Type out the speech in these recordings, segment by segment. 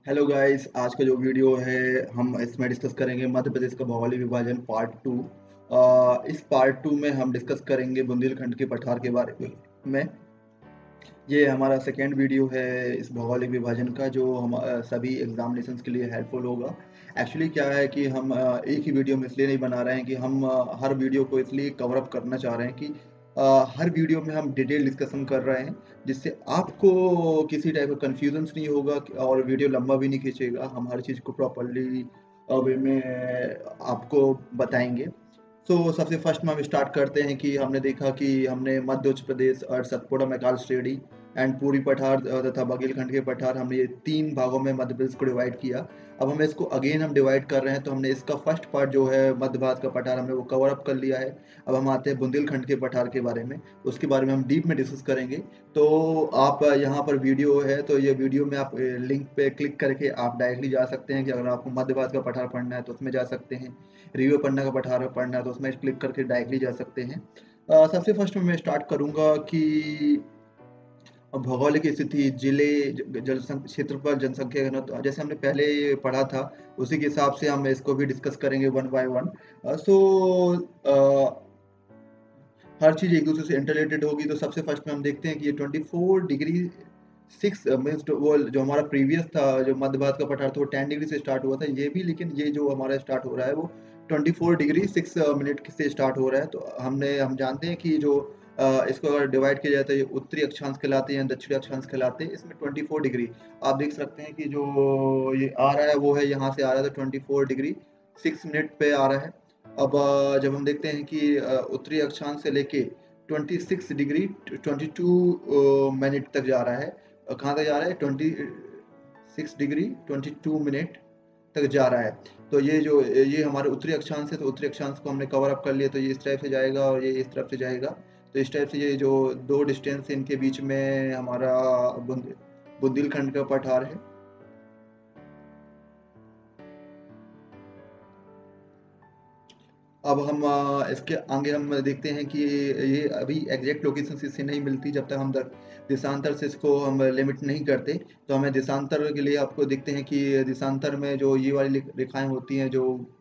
Hello guys, आज का जो वीडियो है हम इसमें डिस्कस करेंगे मध्य प्रदेश का भौगोलिक विभाजन पार्ट टू। इस पार्ट टू में हम डिस्कस करेंगे बुंदेलखंड के पठार के बारे में। ये हमारा सेकेंड वीडियो है इस भौगोलिक विभाजन का, जो हम सभी एग्जामिनेशंस के लिए हेल्पफुल होगा। एक्चुअली क्या है कि हम एक ही वीडियो में इसलिए नहीं बना रहे हैं कि हम हर वीडियो को इसलिए कवर अप करना चाह रहे हैं कि हर वीडियो में हम डिटेल डिस्कशन कर रहे हैं, जिससे आपको किसी टाइप का कन्फ्यूजन्स नहीं होगा और वीडियो लंबा भी नहीं खींचेगा। हम हर चीज़ को प्रॉपरली वे में आपको बताएंगे। तो सबसे फर्स्ट में हम स्टार्ट करते हैं कि हमने देखा कि हमने मध्य उत्तर प्रदेश और सतपुड़ा मैकाल श्रेणी एंड पूरी पठार तथा बघेलखंड के पठार, हमने ये 3 भागों में मध्य प्रदेश को डिवाइड किया। अब हम इसको अगेन हम डिवाइड कर रहे हैं, तो हमने इसका फर्स्ट पार्ट जो है मध्य भारत का पठार, हमने वो कवर अप कर लिया है। अब हम आते हैं बुंदेलखंड के पठार के बारे में, उसके बारे में हम डीप में डिस्कस करेंगे। तो आप यहाँ पर वीडियो है, तो ये वीडियो में आप लिंक पे क्लिक करके आप डायरेक्टली जा सकते हैं कि अगर आपको मध्य भारत का पठार पढ़ना है तो उसमें जा सकते हैं, रिव्यू पढ़ना का पठार पढ़ना है तो उसमें क्लिक करके डायरेक्टली जा सकते हैं। सबसे फर्स्ट में मैं स्टार्ट करूंगा कि भौगोलिक स्थिति, जिले, जल क्षेत्रफल, जनसंख्या घनत्व, जैसे हमने पहले पढ़ा था उसी के हिसाब से हम इसको भी डिस्कस करेंगे वन बाय वन। सो हर चीज एक दूसरे से इंटरलेटेड होगी। तो सबसे फर्स्ट में हम देखते हैं कि ये 24 डिग्री 6 मीन्स वो जो हमारा प्रीवियस था, जो मध्य भारत का पठार था, वो 10 डिग्री से स्टार्ट हुआ था ये भी, लेकिन ये जो हमारा स्टार्ट हो रहा है वो 24 डिग्री 6 मिनट से स्टार्ट हो रहा है। तो हम जानते हैं कि जो इसको अगर डिवाइड किया जाए तो ये उत्तरी अक्षांश कहलाते हैं, दक्षिणी अक्षांश कहलाते हैं। इसमें 24 डिग्री आप देख सकते हैं कि जो ये आ रहा है वो है, यहाँ से आ रहा है तो 24 डिग्री 6 मिनट पे आ रहा है। अब जब हम देखते हैं कि उत्तरी अक्षांश से लेके 26 डिग्री 22 मिनट तक जा रहा है। कहाँ तक जा रहा है? 26 डिग्री 22 मिनट तक जा रहा है। तो ये हमारे उत्तरी अक्षांश है, तो उत्तरी अक्षांश को हमने कवर अप कर लिया। तो ये इस टाइप से जाएगा और ये इस तरफ से जाएगा। तो इस टाइप से ये जो दो डिस्टेंस है इनके बीच में हमारा बुंदेलखंड का पठार है। अब हम इसके आगे हम देखते हैं कि ये अभी एग्जैक्ट लोकेशन इससे नहीं मिलती जब तक हम देशांतर से इसको हम लिमिट नहीं करते। तो हमें देशांतर के लिए आपको देखते हैं कि देशांतर में जो ये वाली रेखाएं होती हैं, जो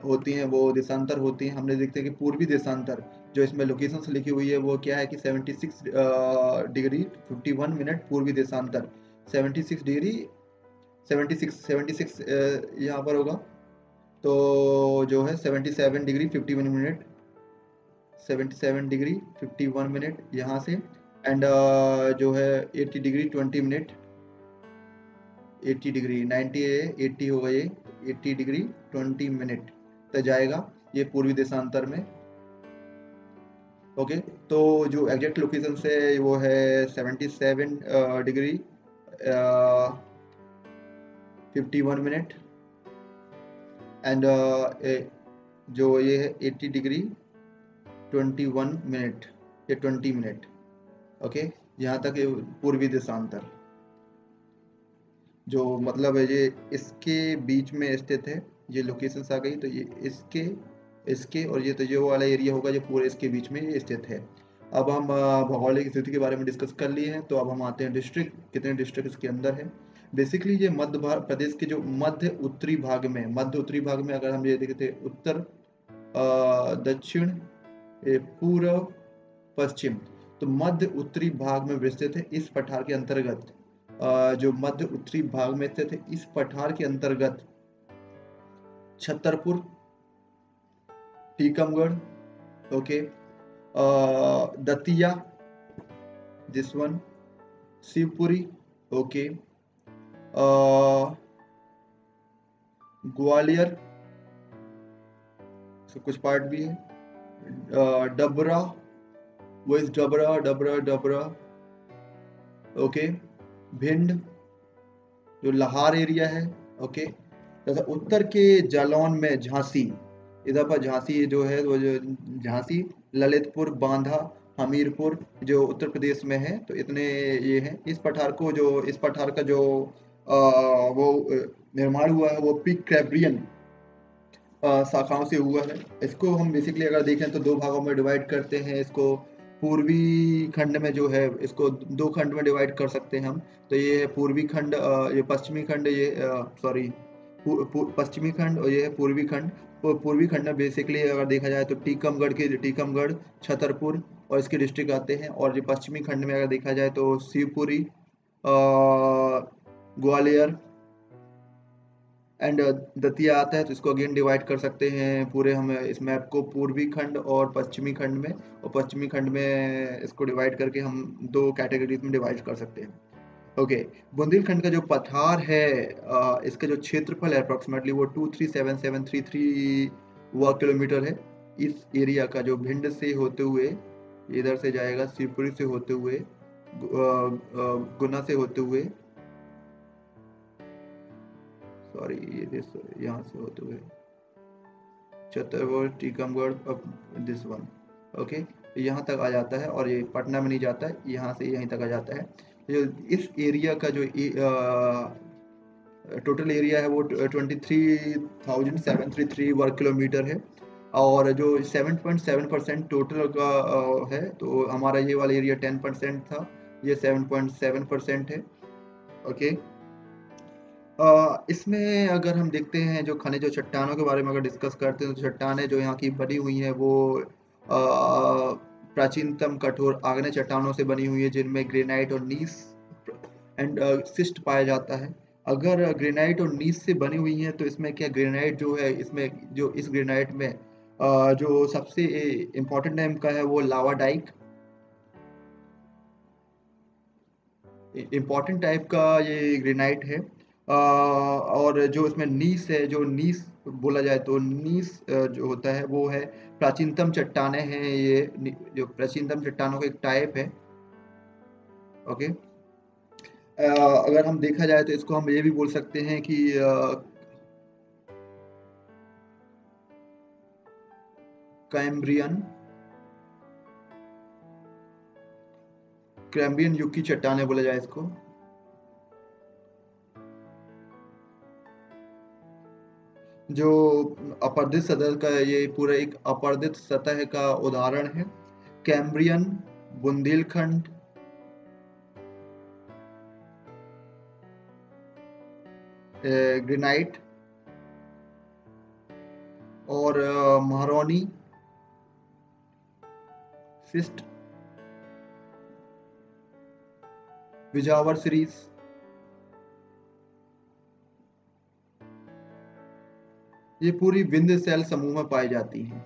होती हैं वो देशांतर होती हैं। हमने देखते हैं कि पूर्वी देशांतर जो इसमें लोकेशन से लिखी हुई है वो क्या है कि 76 डिग्री 51 मिनट पूर्वी देशांतर। 76 डिग्री 76 यहाँ पर होगा। तो जो है 77 डिग्री 51 मिनट, 77 डिग्री 51 मिनट यहाँ से। एंड जो है 80 डिग्री 20 मिनट, 80 डिग्री 90 है, 80 होगा ये, 80 डिग्री 20 मिनट तक जाएगा ये पूर्वी देशांतर में। ओके, तो जो एग्जैक्ट लोकेशन से वो है 77 डिग्री 51 मिनट। एंड जो ये है 80 डिग्री 21 मिनट या 20 मिनट। ओके, यहाँ तक ये पूर्वी देशांतर, जो मतलब है ये इसके बीच में स्थित है। ये लोकेशन आ गई, तो ये इसके इसके और ये तो जो वाला एरिया होगा जो पूरे इसके बीच में ये स्थित है। अब हम भौगोलिक स्थिति के बारे में डिस्कस कर लिए हैं। तो अब हम आते हैं डिस्ट्रिक्ट, कितने डिस्ट्रिक्ट इसके अंदर है। बेसिकली ये मध्य प्रदेश के जो मध्य उत्तरी भाग में, मध्य उत्तरी भाग में अगर हम ये देखते हैं उत्तर, दक्षिण, पूर्व, पश्चिम, तो मध्य उत्तरी भाग में विस्तृत है। इस पठार के अंतर्गत जो मध्य उत्तरी भाग में स्थित है, इस पठार के अंतर्गत Chhatarpur, Tikamgarh, okay, Datia, this one, Shivpuri, okay, Gwalior, कुछ पार्ट भी है, डबरा, वो इस डबरा डबरा डबरा, ओके, भिंड, जो लाहौर एरिया है, ओके। तथा उत्तर के जालौन में झांसी, इधर पर झांसी जो है, वो जो झांसी, ललितपुर, बांधा, हमीरपुर जो उत्तर प्रदेश में है। तो इतने ये हैं। इस पठार का जो वो निर्माण हुआ है वो पिक कैब्रियन शाखाओं से हुआ है। इसको हम बेसिकली अगर देखें तो दो भागों में डिवाइड करते हैं इसको। पूर्वी खंड में जो है इसको दो खंड में डिवाइड कर सकते हैं हम। तो ये है पूर्वी खंड, ये पश्चिमी खंड, ये सॉरी पश्चिमी खंड, और ये है पूर्वी खंड। तो पूर्वी खंड में बेसिकली अगर देखा जाए तो टीकमगढ़, छतरपुर और इसके डिस्ट्रिक्ट आते हैं। और जो पश्चिमी खंड में अगर देखा जाए तो शिवपुरी, ग्वालियर एंड दतिया आता है। तो इसको अगेन डिवाइड कर सकते हैं पूरे हम इस मैप को पूर्वी खंड और पश्चिमी खंड में। और पश्चिमी खंड में इसको डिवाइड करके हम दो कैटेगरीज में डिवाइड कर सकते हैं। ओके, बुंदेलखंड का जो पठार है, इसका जो क्षेत्रफल है अप्रोक्सीमेटली वो 237733 वर्ग किलोमीटर है। इस एरिया का जो भिंड से होते हुए इधर से जाएगा, शिवपुरी से होते हुए, गुना से होते हुए, सॉरी ये यहाँ से होते हुए Chhatarpur, Tikamgarh, this one, okay, यहाँ तक आ जाता है। और ये पटना में नहीं जाता है, यहाँ से यहीं तक आ जाता है। जो इस एरिया का जो टोटल एरिया है वो 23,733 वर्ग किलोमीटर है। और जो 7.7% टोटल का है, तो हमारा ये वाला एरिया 10% था, ये 7.7% है। ओके, इसमें अगर हम देखते हैं जो खनिज और चट्टानों के बारे में अगर डिस्कस करते हैं, तो चट्टानें जो यहाँ की बनी हुई हैं वो प्राचीनतम कठोर आग्नेय चट्टानों से बनी हुई है, जिनमें ग्रेनाइट और नीस एंड सिस्ट पाया जाता है। अगर ग्रेनाइट और नीस से बनी हुई है तो इसमें क्या ग्रेनाइट जो है, इसमें जो इस ग्रेनाइट में जो सबसे इम्पोर्टेंट नेम का है वो लावा डाइक, इम्पोर्टेंट टाइप का ये ग्रेनाइट है। और जो इसमें नीस है, जो नीस बोला जाए तो नीस जो होता है वो है प्राचीनतम चट्टानें हैं। ये जो प्राचीनतम चट्टानों का एक टाइप है। ओके, अगर हम देखा जाए तो इसको हम ये भी बोल सकते हैं कि कैम्ब्रियन कैम्ब्रियन युग की चट्टानें बोला जाए इसको। जो अपर्दित सतह का, ये पूरा एक अपर्दित सतह का उदाहरण है। कैम्ब्रियन, बुंदेलखंड, ग्रेनाइट और महारोनी फिस्ट, विजावर सीरीज, ये पूरी विंध्य सेल समूह में पाई जाती हैं।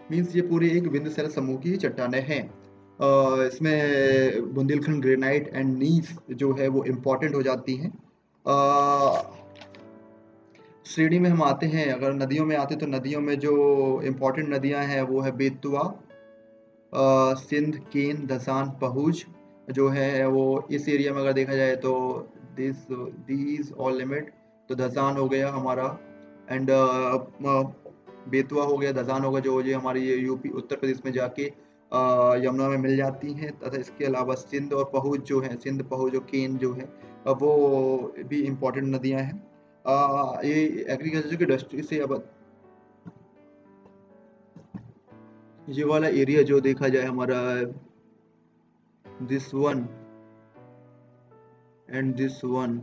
मीन्स ये पूरी एक विंध्य सेल समूह की चट्टानें हैं। इसमें बुंदेलखंड ग्रेनाइट एंड नीस जो है वो इम्पोर्टेंट हो जाती हैं। श्रेणी में हम आते हैं, अगर नदियों में आते तो नदियों में जो इम्पोर्टेंट नदियां हैं वो है बेतवा, सिंध, केन, धसान, पहुज जो है वो इस एरिया में अगर देखा जाए तो दीज ऑल लिमिट। तो धसान हो गया हमारा, एंड बेतवा हो गया, धसान होगा, जो ये हमारी ये यूपी उत्तर प्रदेश में जाके यमुना में मिल जाती हैं। तथा इसके अलावा सिंध और पहुज जो है, सिंध, पहुज और केन जो है वो भी इम्पोर्टेंट नदियां हैं। ये एग्रीकल्चर की दृष्टि से अब ये वाला एरिया जो देखा जाए हमारा, this one and this one,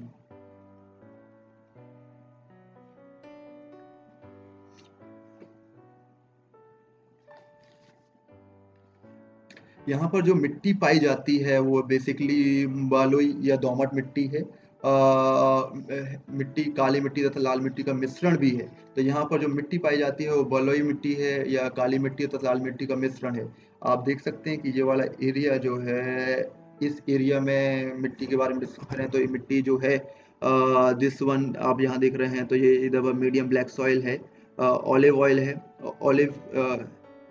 यहाँ पर जो मिट्टी पाई जाती है वो बेसिकली बालुई या दोमट मिट्टी है। मिट्टी, काली मिट्टी तथा लाल मिट्टी का मिश्रण भी है। तो यहाँ पर जो मिट्टी पाई जाती है वो बलुई मिट्टी है या काली मिट्टी तथा लाल मिट्टी का मिश्रण है। आप देख सकते हैं कि ये वाला एरिया जो है, इस एरिया में मिट्टी के बारे में डिस्कस करें तो ये मिट्टी जो है दिस वन आप यहाँ देख रहे हैं, तो ये इधर मीडियम ब्लैक सॉइल है, ऑलिव ऑयल है, ऑलिव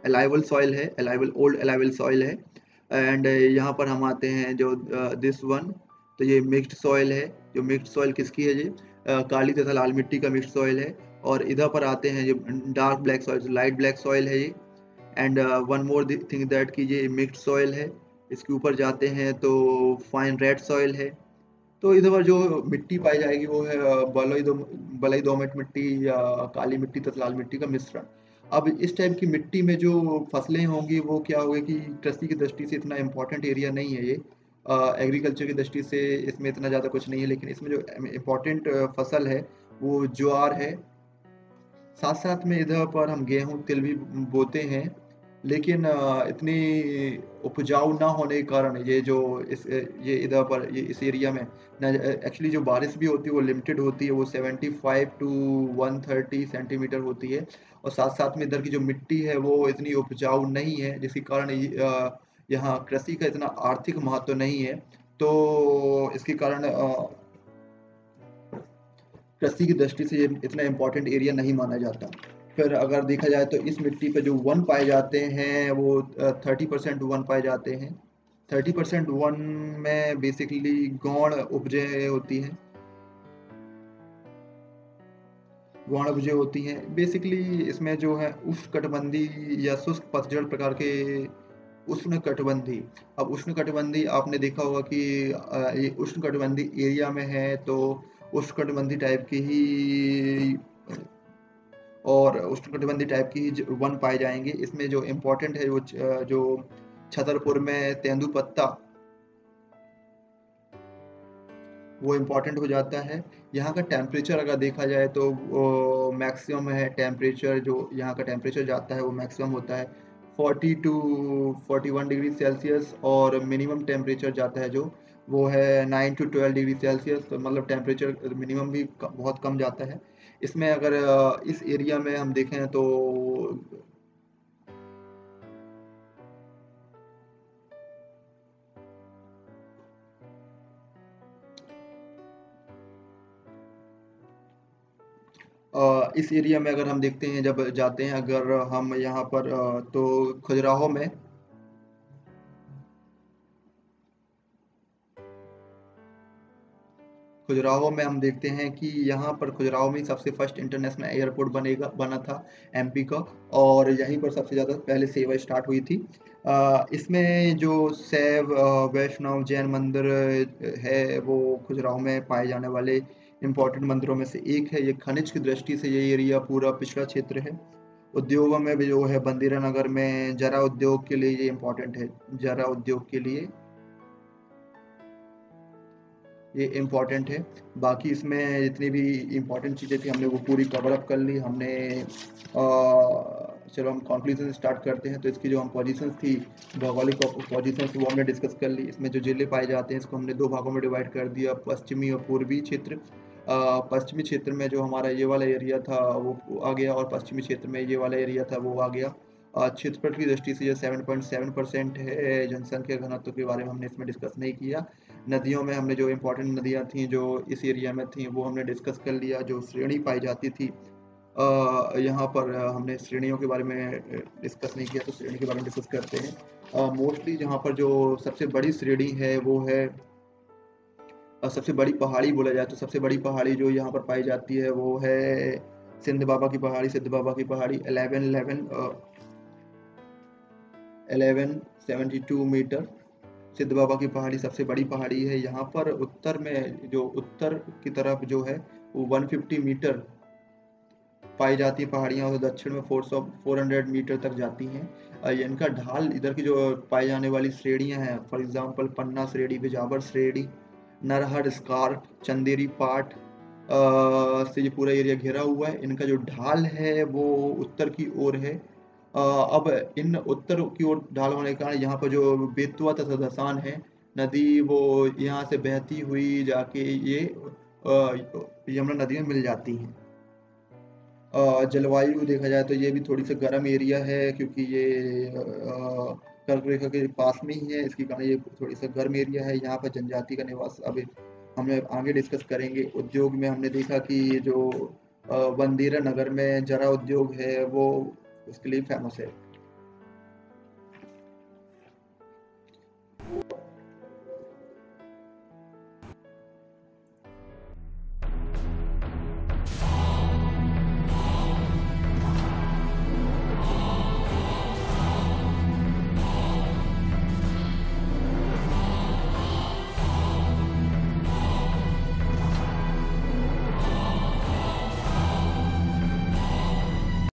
एलाइवल सॉइल है, ओल्ड एलाइवल सॉइल है। एंड यहाँ पर हम आते हैं जो दिस वन, तो ये मिक्स्ड सॉइल है। जो मिक्स्ड सॉइल किसकी है, ये काली तथा लाल मिट्टी का मिक्स्ड सॉइल है। और इधर पर आते हैं जो dark black soil, light black soil है ये। And one more thing that कि ये मिक्स्ड सॉइल है। इसके ऊपर जाते हैं तो फाइन रेड सॉइल है। तो इधर पर जो मिट्टी पाई जाएगी वो है बलुई दोमट मिट्टी या काली मिट्टी तथा लाल मिट्टी का मिश्रण। अब इस टाइप की मिट्टी में जो फसलें होंगी वो क्या होगा कि कृषि की दृष्टि से इतना इम्पोर्टेंट एरिया नहीं है ये। एग्रीकल्चर की दृष्टि से इसमें इतना ज़्यादा कुछ नहीं है, लेकिन इसमें जो इम्पोर्टेंट फसल है वो ज्वार है। साथ-साथ में इधर पर हम गेहूँ, तिल भी बोते हैं, लेकिन इतनी उपजाऊ ना होने के कारण ये जो ये इधर पर ये इस एरिया में एक्चुअली जो बारिश भी होती है वो लिमिटेड होती है, वो 75 टू 130 सेंटीमीटर होती है और साथ-साथ में इधर की जो मिट्टी है वो इतनी उपजाऊ नहीं है, जिसके कारण यहाँ कृषि का इतना आर्थिक महत्व नहीं है। तो इसके कारण कृषि की दृष्टि से ये इतना इम्पोर्टेंट एरिया नहीं माना जाता। फिर अगर देखा जाए तो इस मिट्टी पे जो वन पाए जाते हैं वो 30% वन पाए जाते हैं। 30% वन में बेसिकली गौण उपजें होती हैं। गौण उपजें होती हैं। बेसिकली इसमें जो है उष्णकटिबंधीय या शुष्क पतझड़ प्रकार के उष्णकटिबंधीय। अब उष्णकटिबंधीय आपने देखा होगा कि ये उष्णकटिबंधीय एरिया में है तो उष्णकटिबंधीय टाइप की ही और उष्णकटिबंधीय टाइप की ही वन पाए जाएँगे। इसमें जो इम्पोर्टेंट है वो जो छतरपुर में तेंदूपत्ता वो इम्पोर्टेंट हो जाता है। यहाँ का टेम्परेचर अगर देखा जाए तो मैक्सिमम है टेम्परेचर जो यहाँ का टेम्परेचर जाता है वो मैक्सिमम होता है 40 टू 41 डिग्री सेल्सियस और मिनिमम टेम्परेचर जाता है जो वो है 9 टू 12 डिग्री सेल्सियस। तो मतलब टेम्परेचर मिनिमम भी बहुत कम जाता है। इसमें अगर इस एरिया में हम देखें तो इस एरिया में अगर हम देखते हैं जब जाते हैं अगर हम यहाँ पर तो खजुराहो में खजुराहो में हम देखते हैं कि यहाँ पर खजुराहो में सबसे फर्स्ट इंटरनेशनल एयरपोर्ट बना था एमपी का और यहीं पर सबसे ज़्यादा पहले सेवा स्टार्ट हुई थी। इसमें जो शैव वैष्णव जैन मंदिर है वो खजुराहो में पाए जाने वाले इम्पोर्टेंट मंदिरों में से एक है। ये खनिज की दृष्टि से ये एरिया पूरा पिछड़ा क्षेत्र है। उद्योगों में भी जो है बंदीरा नगर में जरा उद्योग के लिए ये इम्पोर्टेंट है। जरा उद्योग के लिए ये इम्पोर्टेंट है। बाकी इसमें जितनी भी इम्पोर्टेंट चीज़ें थी हमने वो पूरी कवर अप कर ली। हमने चलो हम कंक्लूजन से स्टार्ट करते हैं। तो इसकी जो हम पोजीशंस थी भौगोलिक पोजीशंस वो हमने डिस्कस कर ली। इसमें जो ज़िले पाए जाते हैं इसको हमने 2 भागों में डिवाइड कर दिया, पश्चिमी और पूर्वी क्षेत्र। पश्चिमी क्षेत्र में जो हमारा ये वाला एरिया था वो आ गया और पश्चिमी क्षेत्र में ये वाला एरिया था वो आ गया। क्षेत्रफल की दृष्टि से ये 7.7% है। जनसंख्या घनत्व के बारे में हमने इसमें डिस्कस नहीं किया। नदियों में हमने जो इम्पोर्टेंट नदियाँ थीं जो इस एरिया में थीं वो हमने डिस्कस कर लिया। जो श्रेणी पाई जाती थी यहाँ पर हमने श्रेणियों के बारे में डिस्कस नहीं किया तो श्रेणी के बारे में डिस्कस करते हैं। मोस्टली जहाँ पर जो सबसे बड़ी श्रेणी है वो है सबसे बड़ी पहाड़ी बोला जाए तो सबसे बड़ी पहाड़ी जो यहाँ पर पाई जाती है वो है सिंध बाबा की पहाड़ी। सिंध बाबा की पहाड़ी 1172 मीटर। सिद्ध बाबा की पहाड़ी सबसे बड़ी पहाड़ी है। यहाँ पर उत्तर में जो उत्तर की तरफ जो है वो 150 मीटर पाई जाती है पहाड़ियाँ और दक्षिण में 400 मीटर तक जाती हैं। इनका ढाल इधर की जो पाई जाने वाली श्रेणियाँ हैं फॉर एग्जांपल पन्ना श्रेणी, बिजावर श्रेणी, नरहर स्कार्प, चंदेरी पाट से ये पूरा एरिया घिरा हुआ है। इनका जो ढाल है वो उत्तर की ओर है। अब इन उत्तर की ओर ढाल होने के कारण यहाँ पर जो बेतवा तथा धसान है नदी वो यहाँ से बहती हुई जाके ये यमुना नदी में मिल जाती हैं। जलवायु देखा जाए तो ये भी थोड़ी सी गर्म एरिया है क्योंकि ये कर्क रेखा के पास में ही है। इसके कारण ये थोड़ी सा गर्म एरिया है। यहाँ पर जनजाति का निवास अब हमें आगे डिस्कस करेंगे। उद्योग में हमने देखा कि जो बंदीरा नगर में जरा उद्योग है वो उसके लिए फेमस है।